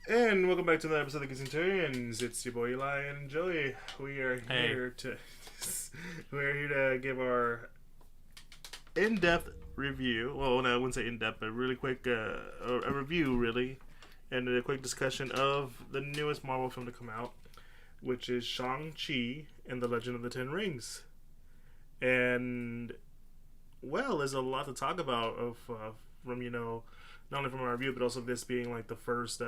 And welcome back to another episode of Geek Centurions. It's your boy Eli and Joey. We are Hey. here to give our in-depth review. Well, no, I wouldn't say in-depth, but really quick a review, really, and a quick discussion of the newest Marvel film to come out, which is Shang Chi and the Legend of the Ten Rings. And well, there's a lot to talk about from not only from our review, but also this being like the first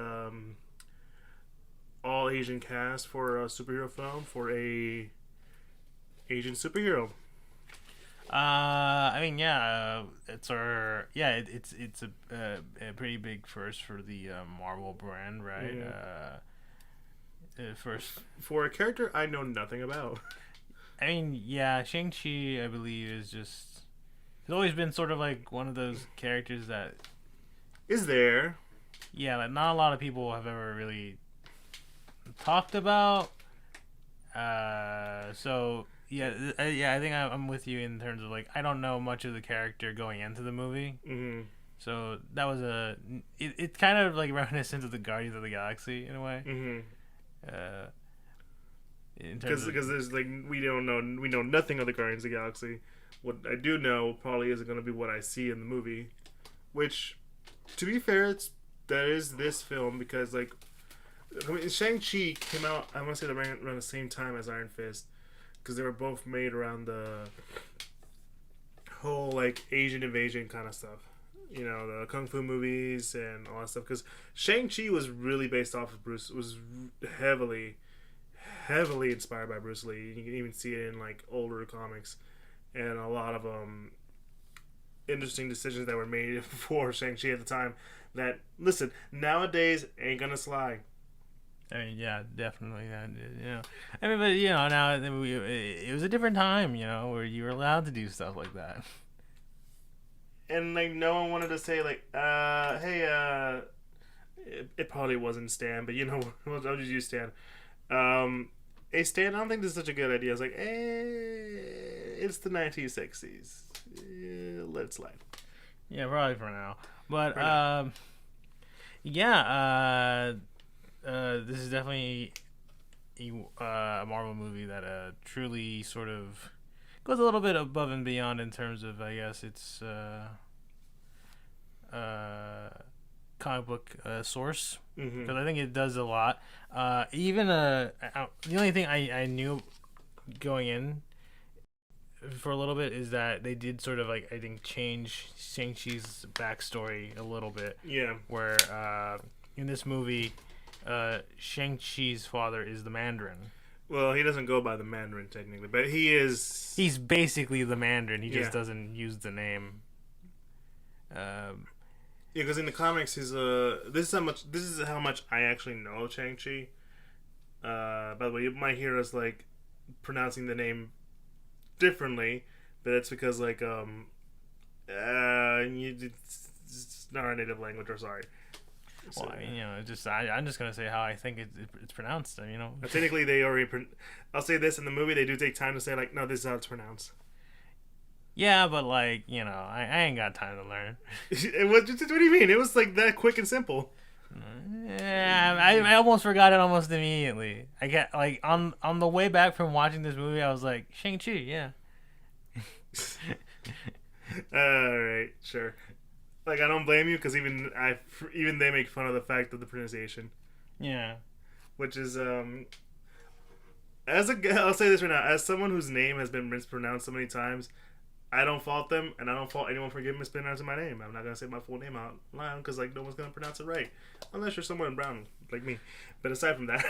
all Asian cast for a superhero film for a Asian superhero. It's a pretty big first for the Marvel brand, right? First, For a character I know nothing about. Shang Chi, I believe, is just has always been sort of like one of those characters that, Is there? like not a lot of people have ever really talked about. I think I'm with you in terms of like I don't know much of the character going into the movie. Mm-hmm. So that was it's kind of like reminiscent of the Guardians of the Galaxy in a way. Mm-hmm. Uh, in terms Because of, there's like we know nothing of the Guardians of the Galaxy. What I do know probably isn't going to be what I see in the movie, which, to be fair, that is this film because like Shang Chi came out. I want to say around the same time as Iron Fist because they were both made around the whole like Asian invasion kind of stuff. You know, the kung fu movies and all that stuff. Because Shang Chi was really based off of was heavily inspired by Bruce Lee. You can even see it in like older comics and a lot of interesting decisions that were made for Shang Chi at the time. That listen nowadays ain't gonna slide. definitely. Now it was a different time, where you were allowed to do stuff like that. And like no one wanted to say like, hey, it probably wasn't Stan, but I'll just use Stan. Hey Stan, I don't think this is such a good idea. I was like, it's the 1960s. Let it slide. Yeah, probably for now. But For now. this is definitely a Marvel movie that truly sort of goes a little bit above and beyond in terms of, I guess, its comic book source, Mm-hmm. because I think it does a lot. The only thing I knew going in for a little bit is that they did sort of like I think change Shang-Chi's backstory a little bit, Yeah. where in this movie, Shang-Chi's father is the Mandarin. Well, he doesn't go by the Mandarin technically, but he is. He's basically the Mandarin. He just Yeah. doesn't use the name. Yeah, because in the comics, he's This is how much I actually know Shang-Chi. By the way, you might hear us like pronouncing the name differently, but that's because like it's not our native language. Or sorry. So, Well, I'm just gonna say how I think it's pronounced. technically, they already. I'll say this in the movie. They do take time to say like, no, this is how it's pronounced. Yeah, but like I ain't got time to learn. It was just, what do you mean? It was like that quick and simple. Yeah, I almost forgot it almost immediately. I get like on the way back from watching this movie, I was like Shang-Chi, yeah. All right, sure. Like I don't blame you because even they make fun of the fact of the pronunciation, Yeah. which is I'll say this right now, as someone whose name has been mispronounced so many times, I don't fault them and I don't fault anyone for mispronouncing my name. I'm not gonna say my full name out loud because like no one's gonna pronounce it right unless you're someone brown like me. But aside from that,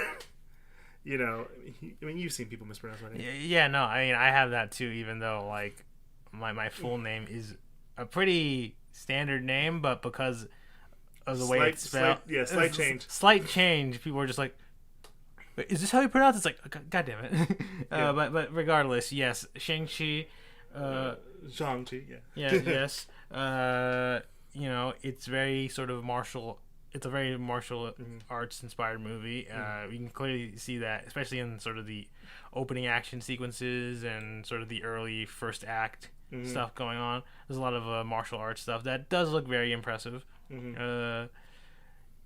you've seen people mispronounce my name. Yeah, no, I have that too, even though like my full name is a pretty standard name, but because of the way it's spelled, slight change. Slight change. People are just like, "Wait, is this how you pronounce it?" It's like, God damn it. Yeah. But regardless, yes, Shang-Chi. Shang-Chi, yeah. Yes. It's very sort of martial. It's a very martial arts inspired movie. You can clearly see that, especially in sort of the opening action sequences and sort of the early first act stuff going on. There's a lot of martial arts stuff that does look very impressive.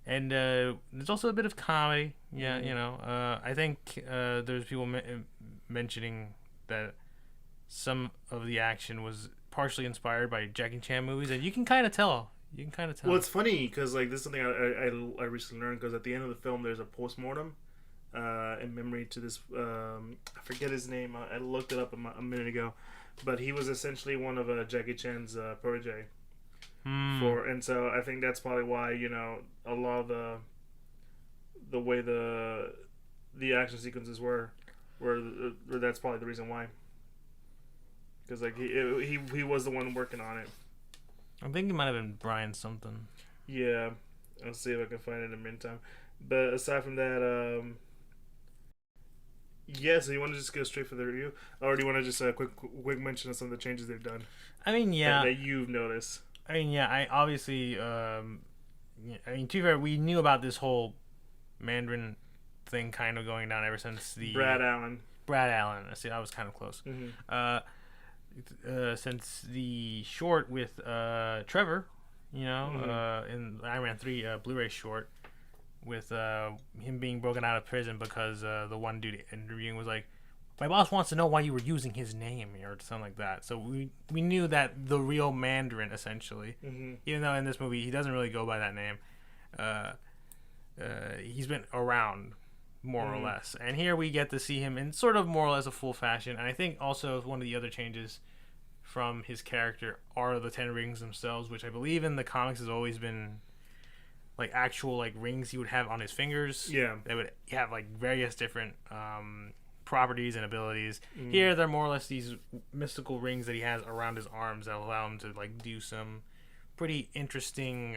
And there's also a bit of comedy. Yeah, I think there's people mentioning that some of the action was partially inspired by Jackie Chan movies, and you can kind of tell. You can kind of tell. Well, it's funny because like this is something I recently learned because at the end of the film there's a postmortem in memory to this I forget his name. I looked it up a minute ago, but he was essentially one of Jackie Chan's protege. And so I think that's probably why a lot of the way the action sequences were that's probably the reason why. Because like he was the one working on it. I think it might have been Brian something. Yeah, I'll see if I can find it in the meantime. But aside from that, yeah. So you want to just go straight for the review, or do you want to just quick mention of some of the changes they've done? I mean, yeah, that you've noticed. I mean, yeah. I obviously, to be fair, we knew about this whole Mandarin thing kind of going down ever since the Brad Allen. I see, I was kind of close. Mm-hmm. Since the short with Trevor, in Iron Man 3 Blu-ray short with him being broken out of prison because the one dude interviewing was like, my boss wants to know why you were using his name or something like that. So we knew that the real Mandarin, essentially, even though in this movie he doesn't really go by that name, he's been around more or less. And here we get to see him in sort of more or less a full fashion. And I think also one of the other changes from his character are the 10 rings themselves, which I believe in the comics has always been like actual like rings he would have on his fingers. Yeah. They would have like various different properties and abilities. Here they're more or less these mystical rings that he has around his arms that allow him to like do some pretty interesting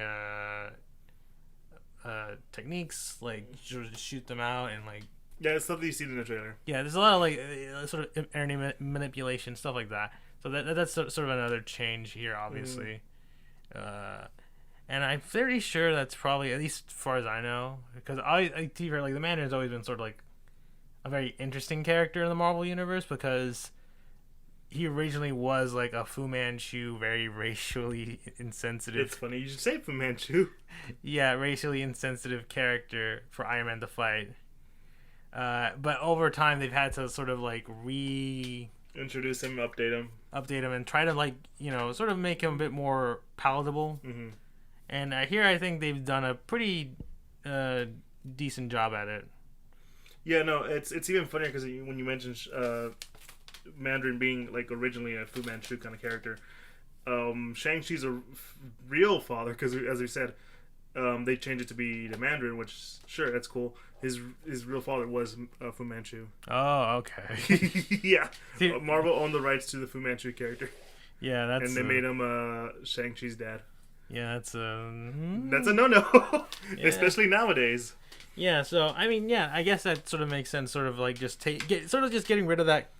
techniques, like shoot them out and like it's stuff that you see in the trailer. Yeah, there's a lot of like sort of enemy manipulation, stuff like that. So that's sort of another change here, obviously. And I'm pretty sure that's probably, at least as far as I know, because like the Mandarin's always been sort of like a very interesting character in the Marvel universe because he originally was like a Fu Manchu, very racially insensitive. It's funny you should say Fu Manchu. Yeah, racially insensitive character for Iron Man to fight. But over time, they've had to sort of like introduce him, update him, and try to like sort of make him a bit more palatable. And here I think they've done a pretty decent job at it. Yeah, no, it's even funnier because when you mentioned Mandarin being like originally a Fu Manchu kind of character, Shang-Chi's a real father because as we said, they changed it to be the Mandarin, which sure that's cool. His real father was Fu Manchu. Oh, okay. Yeah, Marvel owned the rights to the Fu Manchu character. Yeah, that's and they made him Shang-Chi's dad. Yeah, that's a no-no, yeah. Especially nowadays. Yeah, so I mean, yeah, I guess that sort of makes sense. Sort of like just getting rid of that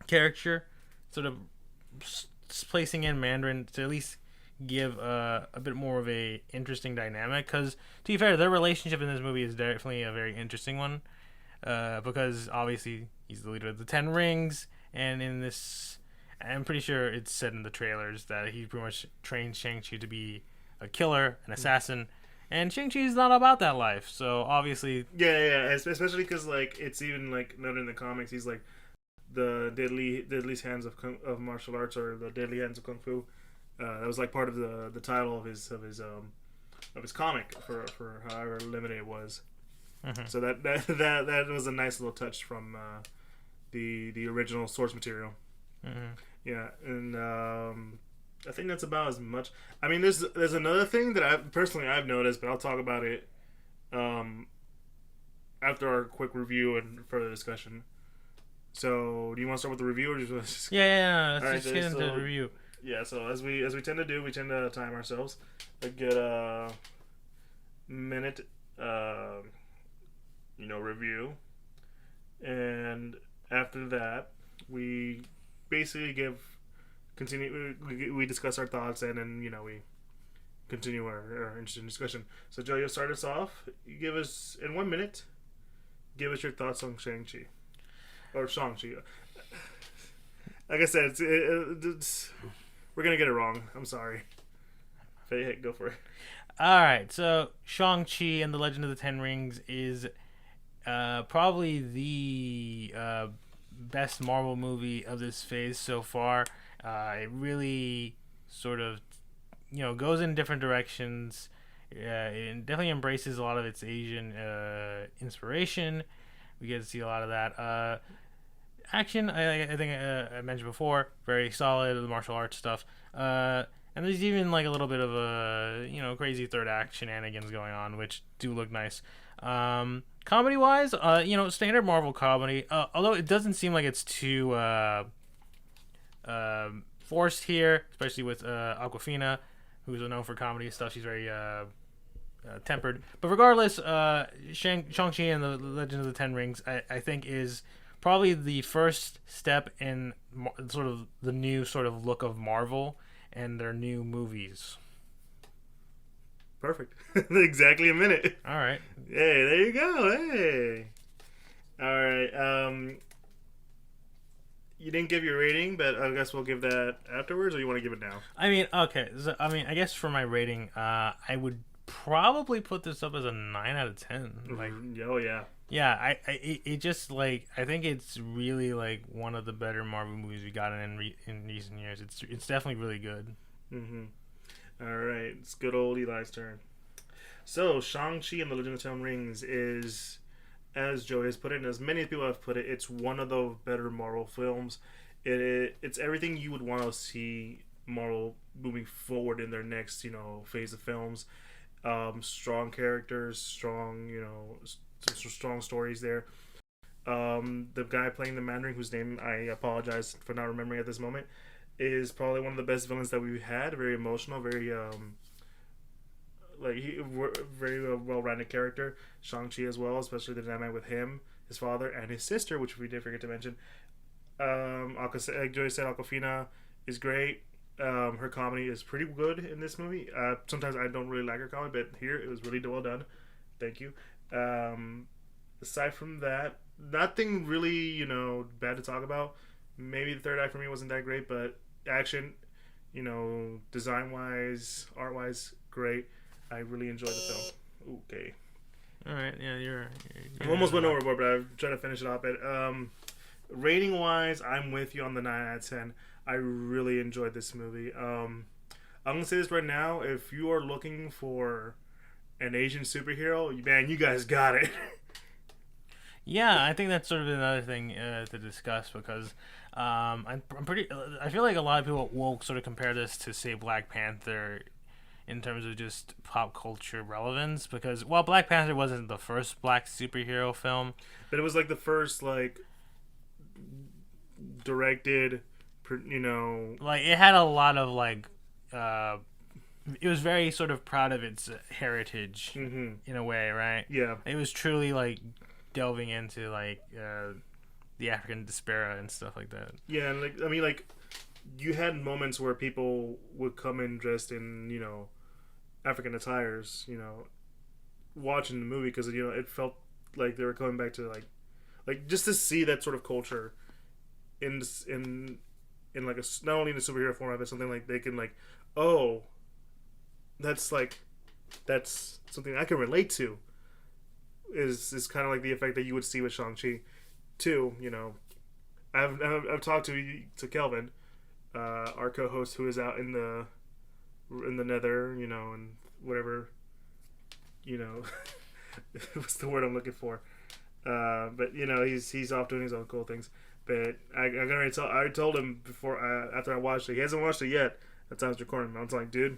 character, sort of placing in Mandarin to at least give a bit more of a interesting dynamic. Because to be fair, their relationship in this movie is definitely a very interesting one. Because obviously he's the leader of the 10 Rings, and in this, I'm pretty sure it's said in the trailers that he pretty much trained Shang-Chi to be a killer, an assassin. And Shang-Chi's not about that life, so obviously... Yeah, especially because, like, it's even, like, noted in the comics, he's, like, the deadliest hands of martial arts, or the deadly hands of kung fu. That was, like, part of the title of his comic for however limited it was. So that was a nice little touch from the original source material. Yeah, and... I think that's about as much. I mean, there's another thing that I've noticed, but I'll talk about it after our quick review and further discussion. So, do you want to start with the review, or just Yeah. Let's just get into the review. Yeah. So as we tend to do, we tend to time ourselves a good minute, review, and after that, we basically we discuss our thoughts, and then we continue our interesting discussion. So Joe, you'll start us off. You give us in 1 minute. Give us your thoughts on Shang-Chi or Shang-Chi. Like I said, we're gonna get it wrong. I'm sorry. Hey, go for it. All right, so Shang Chi and the Legend of the Ten Rings is probably the best Marvel movie of this phase so far. It really sort of goes in different directions. It definitely embraces a lot of its Asian inspiration. We get to see a lot of that. Action, I think I mentioned before, very solid. The martial arts stuff. And there's even like a little bit of a crazy third act shenanigans going on, which do look nice. Comedy wise, standard Marvel comedy. Although it doesn't seem like it's too forced here, especially with Aquafina, who's known for comedy stuff. She's very tempered. But regardless, Shang-Chi and the Legend of the Ten Rings, I think, is probably the first step in sort of the new sort of look of Marvel and their new movies. Perfect. Exactly a minute. All right. Hey, there you go. Hey. All right. You didn't give your rating, but I guess we'll give that afterwards, or you want to give it now? I mean, okay. So, I guess for my rating, I would probably put this up as a 9 out of 10. Like, oh yeah. Yeah, it just like I think it's really like one of the better Marvel movies we got in recent years. It's definitely really good. All right, it's good old Eli's turn. So Shang-Chi and the Legend of the Ten Rings is, as Joe has put it, and as many people have put it, it's one of the better Marvel films. It's everything you would want to see Marvel moving forward in their next phase of films. Strong characters, strong some strong stories there. The guy playing the Mandarin, whose name I apologize for not remembering at this moment, is probably one of the best villains that we've had. Very emotional, very very well-rounded character. Shang-Chi as well, especially the dynamic with him, his father, and his sister, which we did forget to mention. Like Joey said, Aquafina is great. Her comedy is pretty good in this movie. Sometimes I don't really like her comedy, but here it was really well done. Thank you. Aside from that, nothing really bad to talk about. Maybe the third act for me wasn't that great, but action, design wise, art wise, great. I really enjoyed the film. Okay. All right. Yeah, you're I almost went overboard, but I'm trying to finish it off. But rating wise, I'm with you on the 9 out of 10. I really enjoyed this movie. I'm gonna say this right now: if you are looking for an Asian superhero, man, you guys got it. Yeah, I think that's sort of another thing to discuss because I feel like a lot of people will sort of compare this to, say, Black Panther in terms of just pop culture relevance, because while Black Panther wasn't the first black superhero film, but it was like the first directed, like it had a lot of it was very sort of proud of its heritage in a way, right? Yeah, it was truly like delving into the African diaspora and stuff like that. Yeah, and you had moments where people would come in dressed in African attires, watching the movie, because it felt like they were coming back to like just to see that sort of culture in like not only in a superhero format, but something like they can oh, that's something I can relate to. Is kind of like the effect that you would see with Shang-Chi too. I've talked to Kelvin, our co-host, who is out in the nether, and whatever, what's the word I'm looking for? But he's off doing his own cool things. But I told him before, after I watched it. He hasn't watched it yet. That time's recording. I was like, dude,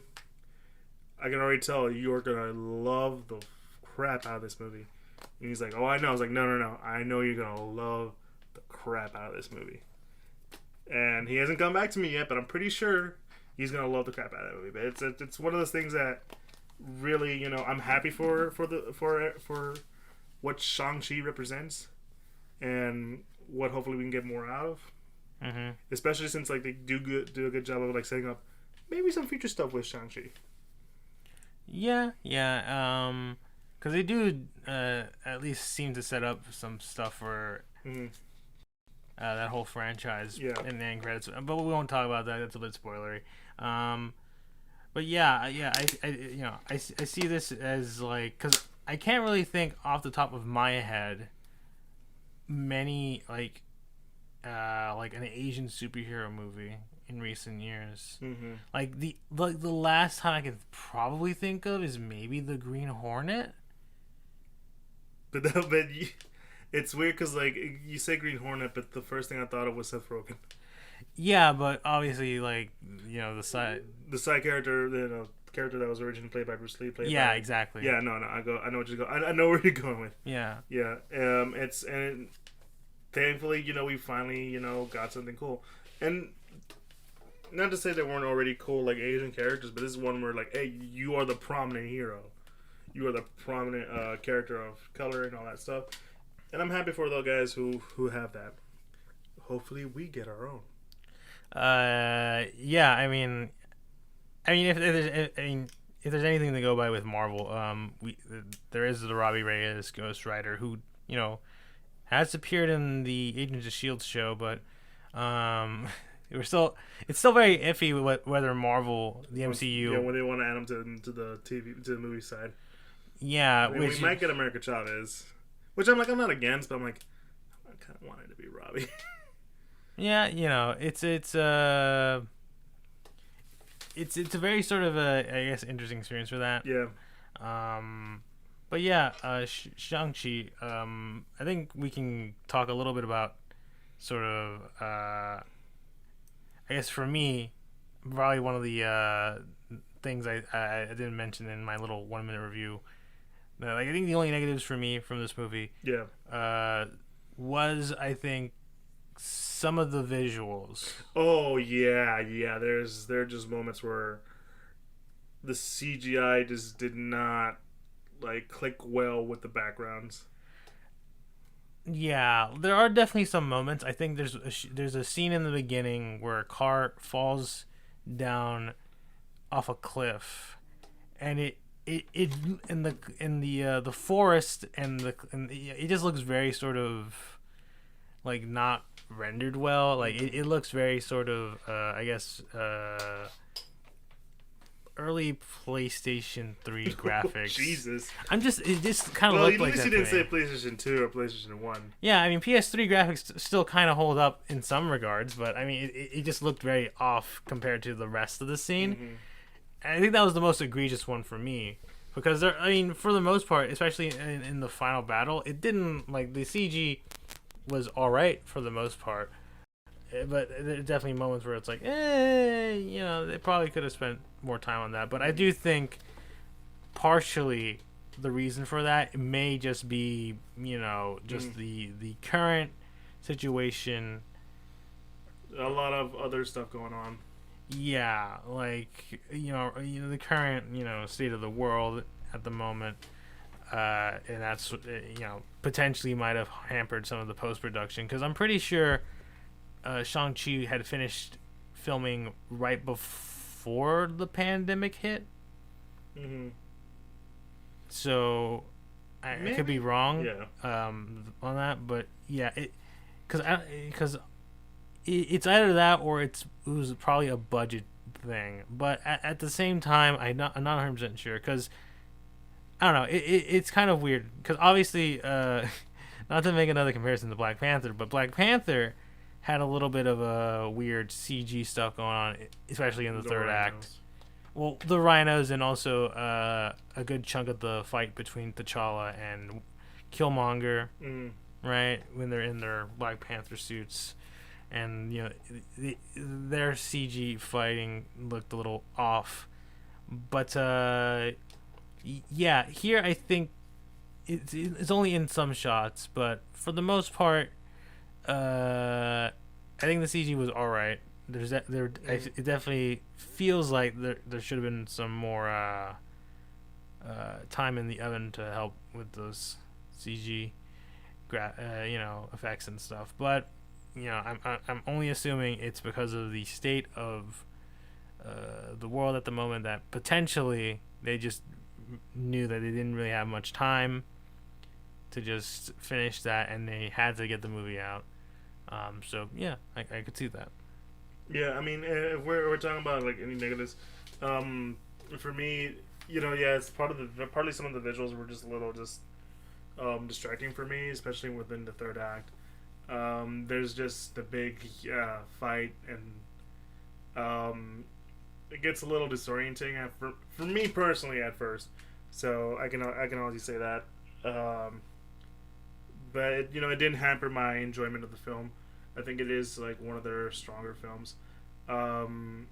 I can already tell you're gonna love the crap out of this movie. And he's like, oh, I know. I was like, no. I know you're gonna love the crap out of this movie. And he hasn't come back to me yet, but I'm pretty sure he's gonna love the crap out of that movie. But it's one of those things that really, I'm happy for what Shang-Chi represents, and what hopefully we can get more out of. Mm-hmm. Especially since they do a good job of setting up maybe some future stuff with Shang-Chi. Yeah. Because they do at least seem to set up some stuff for that whole franchise in the end credits. But we won't talk about that. That's a bit spoilery. But yeah, I see this as like, because I can't really think off the top of my head many like an Asian superhero movie in recent years. Mm-hmm. Like the last time I can probably think of is maybe the Green Hornet. But it's weird because like you say Green Hornet, but the first thing I thought of was Seth Rogen. Yeah, but obviously, like, the side character, character that was originally played by Bruce Lee. Exactly. Yeah, no, I know what you're going. I know where you're going with. Yeah. Yeah. And thankfully, we finally, got something cool, and not to say there weren't already cool like Asian characters, but this is one where like, hey, you are the prominent hero, you are the prominent character of color and all that stuff, and I'm happy for those guys who have that. Hopefully, we get our own. Yeah, I mean, if there's anything to go by with Marvel, there is the Robbie Reyes Ghost Rider who has appeared in the Agents of S.H.I.E.L.D. show, but it's still very iffy whether Marvel, the MCU, when they want to add him to the movie side. Yeah, we might get America Chavez, which I'm not against, but I'm like, I kind of wanted to be Robbie. Yeah, it's a very sort of I guess interesting experience for that. Yeah. But yeah, Shang Chi. I think we can talk a little bit about sort of I guess for me, probably one of the things I didn't mention in my little 1 minute review. I think the only negatives for me from this movie, was I think some of the visuals. Oh yeah. There are just moments where the CGI just did not like click well with the backgrounds. Yeah, there are definitely some moments. I think there's a scene in the beginning where a car falls down off a cliff, and it in the forest and it just looks very sort of like not rendered well. Like it looks very sort of I guess early PlayStation 3 graphics. Jesus. It just kind of looked like that. At least you didn't say PlayStation 2 or PlayStation 1. Yeah, I mean PS3 graphics still kind of hold up in some regards, but I mean it just looked very off compared to the rest of the scene. Mm-hmm. And I think that was the most egregious one for me. Because for the most part, especially in the final battle, it didn't like the CG was all right for the most part, but there are definitely moments where it's like, they probably could have spent more time on that. But I do think partially the reason for that may just be, just the current situation. A lot of other stuff going on. Yeah, like the current state of the world at the moment, and that's potentially might have hampered some of the post production, because I'm pretty sure Shang Chi had finished filming right before the pandemic hit. Mm-hmm. So I could be wrong, on that, but yeah, because it's either that or it was probably a budget thing. But at the same time, I'm not 100% sure, because I don't know. It's kind of weird, because obviously, not to make another comparison to Black Panther, but Black Panther had a little bit of a weird CG stuff going on, especially in the third act. Well, the rhinos, and also a good chunk of the fight between T'Challa and Killmonger, right, when they're in their Black Panther suits. And their CG fighting looked a little off, but yeah, here I think it's only in some shots, but for the most part, I think the CG was all right. It definitely feels like there should have been some more time in the oven to help with those CG effects and stuff, but. I'm only assuming it's because of the state of the world at the moment, that potentially they just knew that they didn't really have much time to just finish that, and they had to get the movie out. So yeah, I could see that. Yeah, I mean, if we're talking about like any negatives, for me, yeah, it's partly some of the visuals were just a little distracting for me, especially within the third act. There's just the big fight, and it gets a little disorienting for me personally at first. So I can honestly say that. But it didn't hamper my enjoyment of the film. I think it is like one of their stronger films. Um,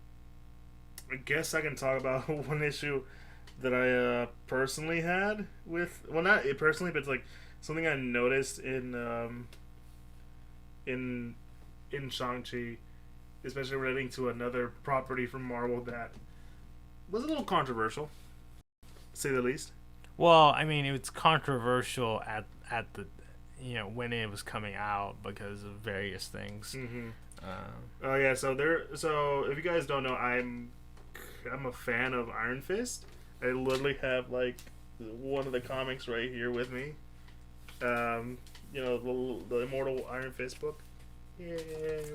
I guess I can talk about one issue that I personally had with, well, not it personally, but it's like something I noticed in in Shang Chi, especially relating to another property from Marvel that was a little controversial, to say the least. Well, I mean, it was controversial at the when it was coming out because of various things. Mm-hmm. Uh, Oh yeah, so if you guys don't know, I'm a fan of Iron Fist. I literally have like one of the comics right here with me. The Immortal Iron Fist book. Yeah,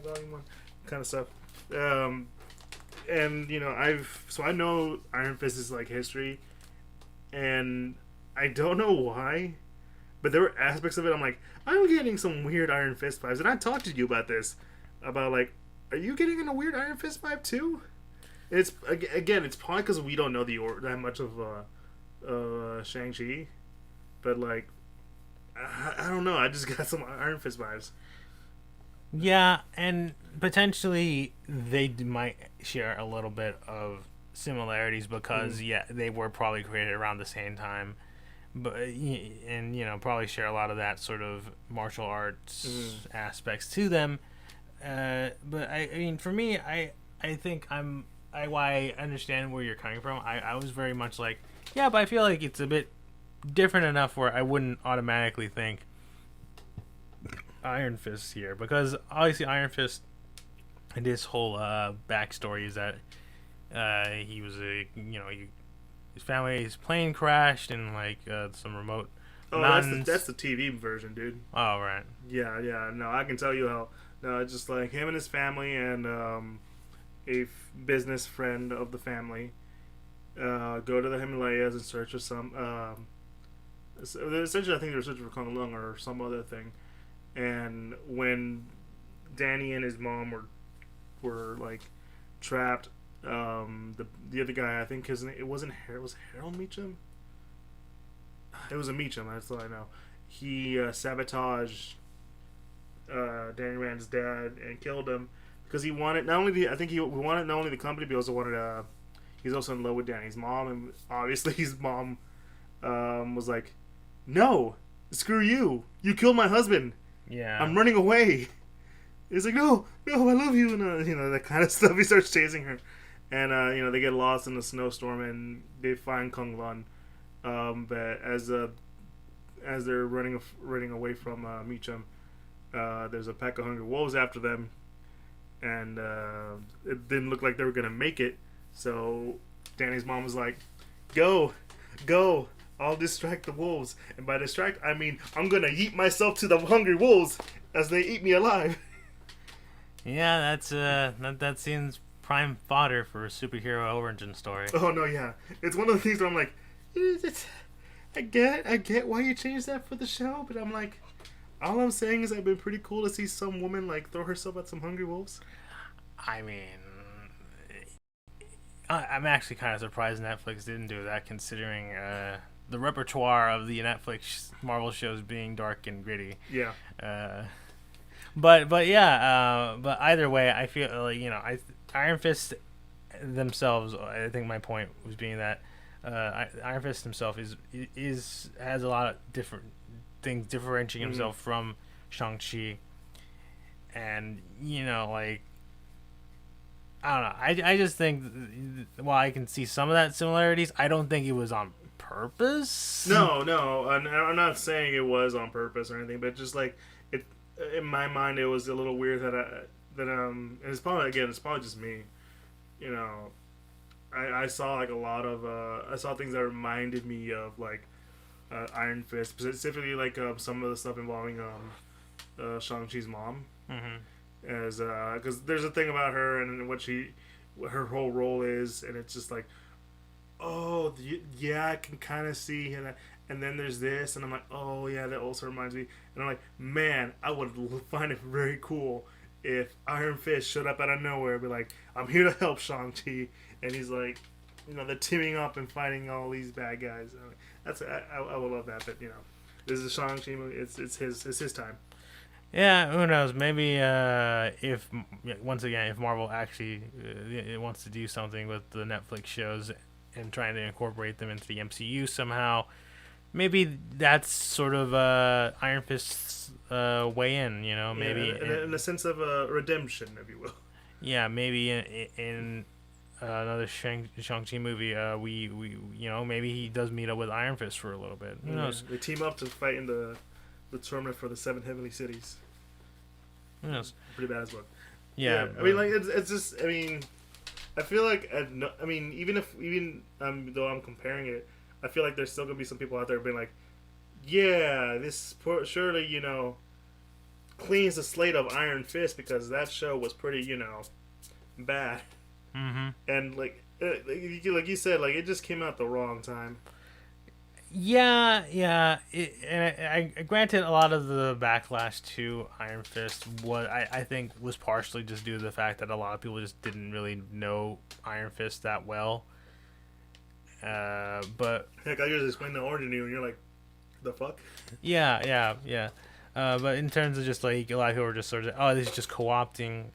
volume one, kind of stuff. Um, and I know Iron Fist is like history, and I don't know why, but there were aspects of it. I'm getting some weird Iron Fist vibes, and I talked to you about this, about like, are you getting in a weird Iron Fist vibe too? It's again, it's probably because we don't know that much of Shang Chi, but like, I don't know. I just got some Iron Fist vibes. yeah, and potentially might share a little bit of similarities because yeah, they were probably created around the same time, but and probably share a lot of that sort of martial arts aspects to them. But I mean, for me, I think I understand where you're coming from. I was very much like, yeah, but I feel like it's a bit different enough where I wouldn't automatically think Iron Fist here, because obviously Iron Fist and his whole backstory is that he was his his plane crashed in like some remote Oh, mountains. that's the TV version, dude. Oh right. Yeah, yeah. No, I can tell you how. No, it's just like him and his family and business friend of the family go to the Himalayas in search of some. Essentially, I think they were searching for Kung Lung or some other thing. And when Danny and his mom were like trapped, the other guy, I think his name, it wasn't Harold. Was it Harold Meacham? It was a Meacham. That's all I know. He sabotaged Danny Rand's dad and killed him because he wanted not only he wanted not only the company, but he also wanted he's also in love with Danny's mom, and obviously his mom was like, "No, screw you! You killed my husband. Yeah. I'm running away." He's like, "No, no, I love you," and that kind of stuff. He starts chasing her, and they get lost in the snowstorm, and they find Kung Lun. But as they're running away from Meacham, there's a pack of hungry wolves after them, and it didn't look like they were gonna make it. So Danny's mom was like, "Go, go! I'll distract the wolves, and by distract I mean I'm gonna yeet myself to the hungry wolves as they eat me alive." Yeah, that seems prime fodder for a superhero origin story. Oh no, yeah, it's one of the things where I'm like, I get why you changed that for the show, but I'm like, all I'm saying is I've been pretty cool to see some woman like throw herself at some hungry wolves. I mean, I'm actually kind of surprised Netflix didn't do that, considering the repertoire of the Netflix Marvel shows being dark and gritty. Yeah. But yeah, but either way, I feel like Iron Fist themselves. I think my point was being that Iron Fist himself has a lot of different things differentiating himself from Shang-Chi, and like, I don't know. I just think while I can see some of that similarities, I don't think it was on purpose. No, I'm not saying it was on purpose or anything, but just like it in my mind, it was a little weird and it's probably just me. I saw like a lot of I saw things that reminded me of like Iron Fist, specifically like some of the stuff involving Shang-Chi's mom. As because there's a thing about her and what her whole role is, and it's just like, oh, yeah, I can kind of see, and then there's this, and I'm like, oh yeah, that also reminds me, and I'm like, man, I would find it very cool if Iron Fist showed up out of nowhere, and be like, I'm here to help Shang-Chi, and he's like, they're teaming up and fighting all these bad guys. I would love that, but this is a Shang-Chi movie. It's his time. Yeah, who knows? Maybe if once again, if Marvel actually it wants to do something with the Netflix shows and trying to incorporate them into the MCU somehow, maybe that's sort of Iron Fist's way in. Maybe in the sense of a redemption, if you will. Yeah, maybe in another Shang-Chi movie, we maybe he does meet up with Iron Fist for a little bit. Who knows? They team up to fight in the tournament for the 7 heavenly cities. Who knows? Pretty badass book. Yeah, I mean, like it's just. I mean, I feel like even though I'm comparing it, I feel like there's still gonna be some people out there being like, yeah, this surely cleans the slate of Iron Fist because that show was pretty bad. Mm-hmm. And like you said, like it just came out the wrong time. Yeah. And I granted a lot of the backlash to Iron Fist I think was partially just due to the fact that a lot of people just didn't really know Iron Fist that well. But heck, I just explained the origin to you, and you're like, the fuck? Yeah. But in terms of just like a lot of people were just sort of, oh, this is just co-opting,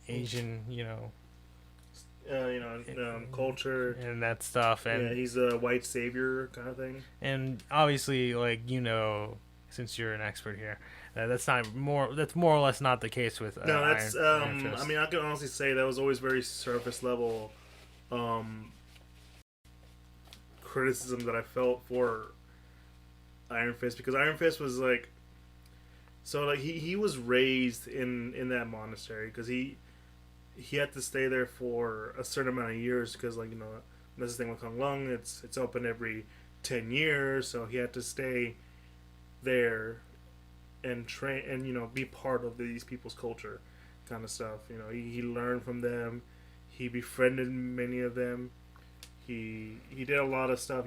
Asian, culture and that stuff, and yeah, he's a white savior kind of thing. And obviously, like since you're an expert here, that's more or less not the case with no. That's Iron Fist. I mean, I can honestly say that was always very surface level criticism that I felt for Iron Fist, because Iron Fist was like, so like he was raised in that monastery because he had to stay there for a certain amount of years because that's the thing with Kung Lung, it's open every 10 years, so he had to stay there and train and be part of these people's culture kind of stuff. He learned from them, he befriended many of them, he did a lot of stuff,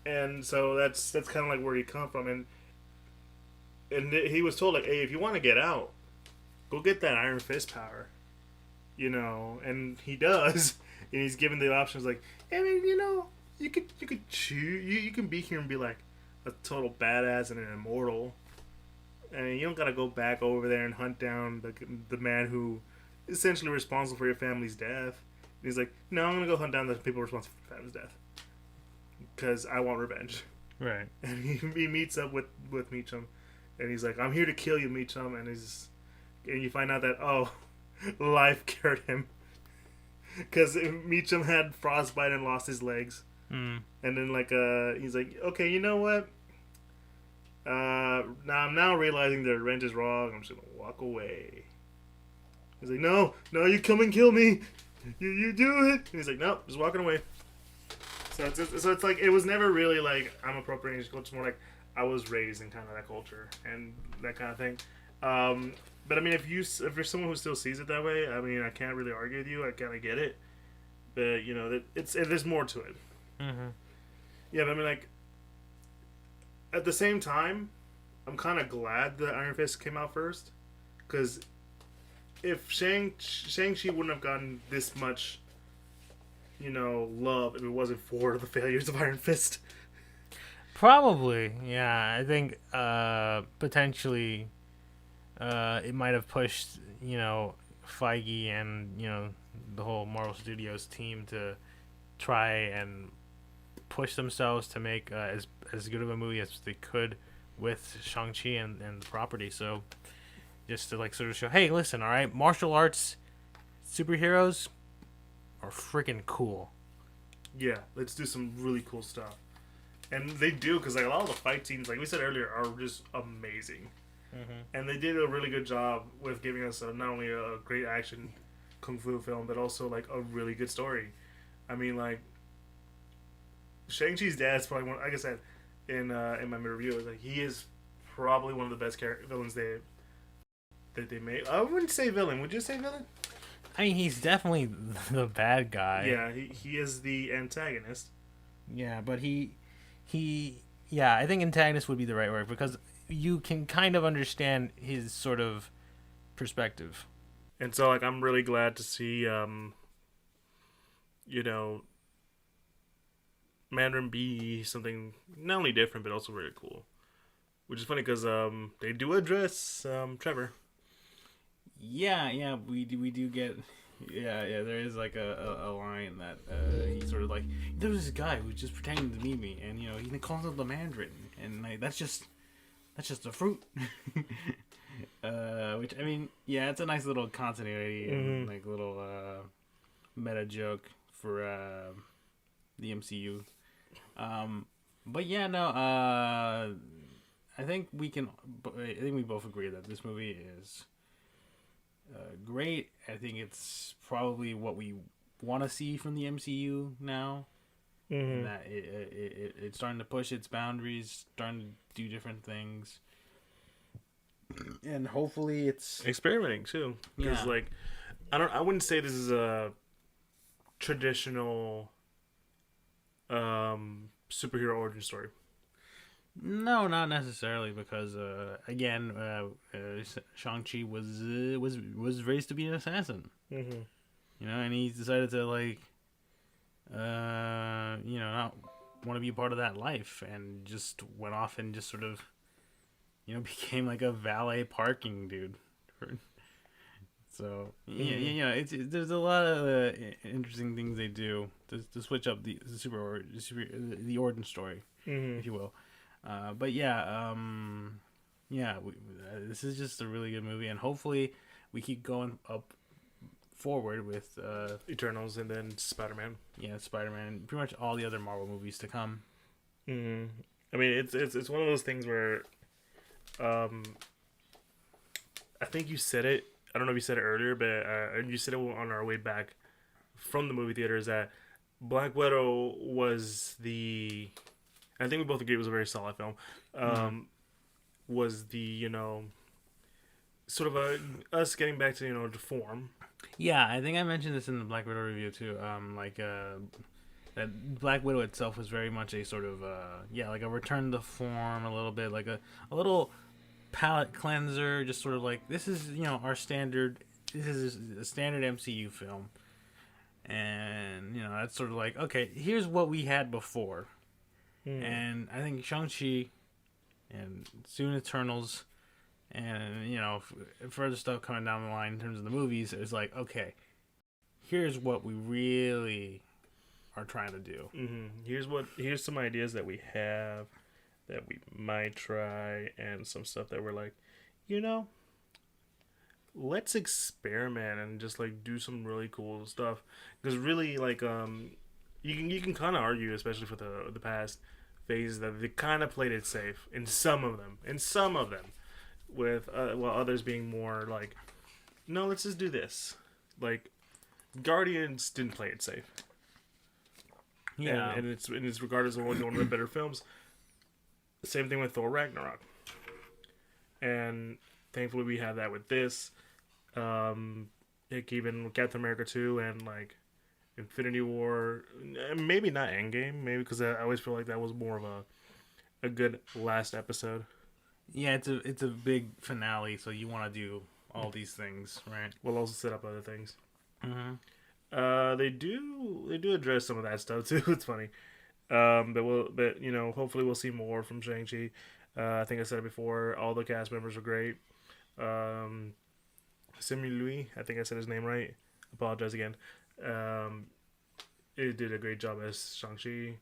and so that's kind of like where he come from, and he was told like, hey, if you want to get out, go get that Iron Fist power, and he does, and he's given the options like, I mean, you could choose, you can be here and be like a total badass and an immortal, and you don't gotta go back over there and hunt down the man who is essentially responsible for your family's death. And he's like, no, I'm gonna go hunt down the people responsible for your family's death because I want revenge. Right. And he meets up with Meachum, and he's like, I'm here to kill you, Meachum, and you find out that life cured him because Meachum had frostbite and lost his legs. And then he's like, okay, you know what? Now I'm now realizing the revenge is wrong. I'm just gonna walk away. He's like, no, you come and kill me. You do it. And he's like, nope, just walking away. So it's like it was never really like I'm appropriating this culture. It's more like I was raised in kind of that culture and that kind of thing. But I mean, if you're someone who still sees it that way, I mean, I can't really argue with you. I kind of get it, but there's more to it. Mm-hmm. Yeah, but I mean, like at the same time, I'm kind of glad that Iron Fist came out first, because if Shang-Chi wouldn't have gotten this much, love if it wasn't for the failures of Iron Fist. Probably, yeah. I think potentially it might have pushed, Feige and, the whole Marvel Studios team to try and push themselves to make as good of a movie as they could with Shang-Chi and the property. So just to like sort of show, hey, listen, all right, martial arts superheroes are freaking cool. Yeah, let's do some really cool stuff. And they do, because like a lot of the fight scenes, like we said earlier, are just amazing. Mm-hmm. And they did a really good job with giving us not only a great action kung fu film, but also like a really good story. I mean, like Shang-Chi's dad's probably one. Like I said in my review, like he is probably one of the best villains that they made. I wouldn't say villain. Would you say villain? I mean, he's definitely the bad guy. Yeah, he is the antagonist. Yeah, but he, yeah, I think antagonist would be the right word because you can kind of understand his sort of perspective. And so, like, I'm really glad to see, you know, Mandarin be something not only different but also very cool. Which is funny because they do address Trevor. Yeah, we do get. Yeah. There is like a line that he's sort of like, there's this guy who's just pretending to be me, and he calls him the Mandarin, and like that's just a fruit. Which I mean, yeah, it's a nice little continuity and like little meta joke for the MCU. But yeah, no. I think we can. I think we both agree that this movie is great. I think it's probably what we want to see from the MCU now, and that it's starting to push its boundaries, starting to do different things, and hopefully it's Experimenting too, because like I wouldn't say this is a traditional superhero origin story. No, not necessarily, because again, Shang Chi was raised to be an assassin, and he decided to like, not want to be part of that life, and just went off and just sort of, became like a valet parking dude. So there's a lot of interesting things they do to switch up the the origin story, if you will. But yeah, this is just a really good movie, and hopefully we keep going up forward with Eternals and then Spider-Man. Yeah, Spider-Man, and pretty much all the other Marvel movies to come. I mean, it's one of those things where, I think you said it. I don't know if you said it earlier, but you said it on our way back from the movie theater. Is that Black Widow was the? I think we both agree it was a very solid film. Was the sort of us getting back to to form. Yeah, I think I mentioned this in the Black Widow review too. That Black Widow itself was very much a sort of like a return to form, a little bit like a little palate cleanser, just sort of like this is our standard. This is a standard MCU film, and that's sort of like, okay, here's what we had before. And I think Shang-Chi and soon Eternals and, further stuff coming down the line in terms of the movies is like, okay, here's what we really are trying to do. Here's some ideas that we have that we might try, and some stuff that we're like, let's experiment and just like do some really cool stuff. Because really, like, you can kind of argue, especially for the past phases, that they kind of played it safe in some of them. With while others being more like, no, let's just do this. Like, Guardians didn't play it safe. Yeah, and it's regarded as one of the better films. Same thing with Thor Ragnarok, and thankfully we have that with this. Even with Captain America 2 and like Infinity War, maybe not Endgame, maybe because I always feel like that was more of a good last episode. Yeah, it's a big finale, so you want to do all these things, right? We'll also set up other things. They do address some of that stuff too. It's funny, but hopefully we'll see more from Shang-Chi. I think I said it before. All the cast members are great. Simu Liu, I think I said his name right. Apologize again. It did a great job as Shang-Chi.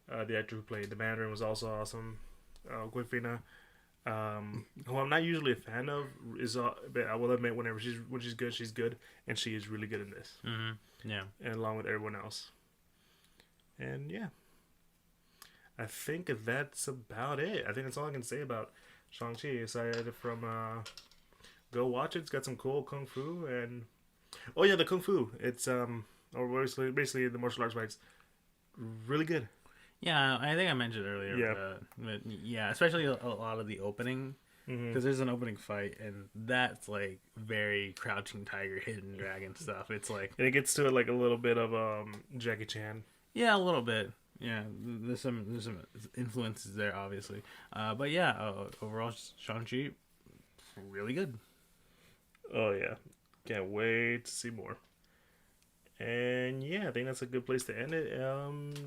The actor who played the Mandarin was also awesome. Gwynfina, who I'm not usually a fan of, but I will admit when she's good, she's good, and she is really good in this. Yeah, and along with everyone else. And yeah, I think that's about it. I think that's all I can say about Shang-Chi. Aside from go watch it. It's got some cool kung fu and the kung fu. It's or basically the martial arts fights. Really good. Yeah, I think I mentioned earlier. Yeah. But yeah, especially a lot of the opening because there's an opening fight, and that's like very Crouching Tiger, Hidden Dragon stuff. It's like, and it gets to it like a little bit of Jackie Chan. yeah, a little bit. Yeah, there's some influences there, obviously. But yeah, overall, Shang-Chi, really good. Oh yeah, can't wait to see more. And yeah, I think that's a good place to end it.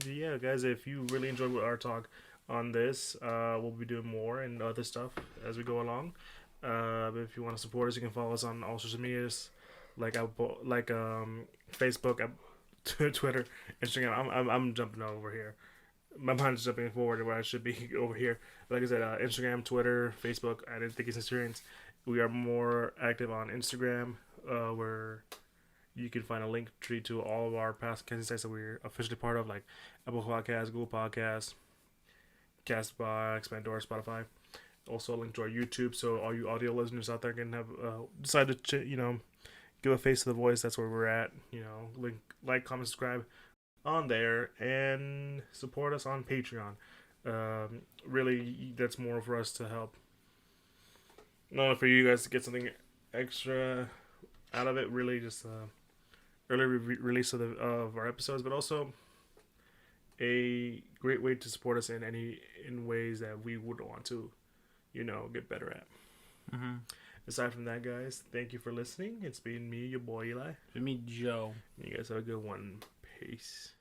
Yeah, guys, if you really enjoyed our talk on this, we'll be doing more and other stuff as we go along. If you want to support us, you can follow us on all social medias, Facebook, Twitter, Instagram. I'm jumping over here. My mind's jumping forward where I should be over here. Like I said, Instagram, Twitter, Facebook, I didn't think it's Centurions. We are more active on Instagram, where you can find a link tree to all of our past casting sites that we're officially part of, like Apple Podcasts, Google Podcasts, Castbox, Pandora, Spotify. Also, a link to our YouTube, so all you audio listeners out there can have decide to give a face to the voice. That's where we're at. Link, like, comment, subscribe on there, and support us on Patreon. Really, that's more for us to help. Not only for you guys to get something extra out of it, really just early release of our episodes, but also a great way to support us in ways that we would want to, get better at. Mm-hmm. Aside from that, guys, thank you for listening. It's been me, your boy Eli. It's me, Joe. You guys have a good one. Peace.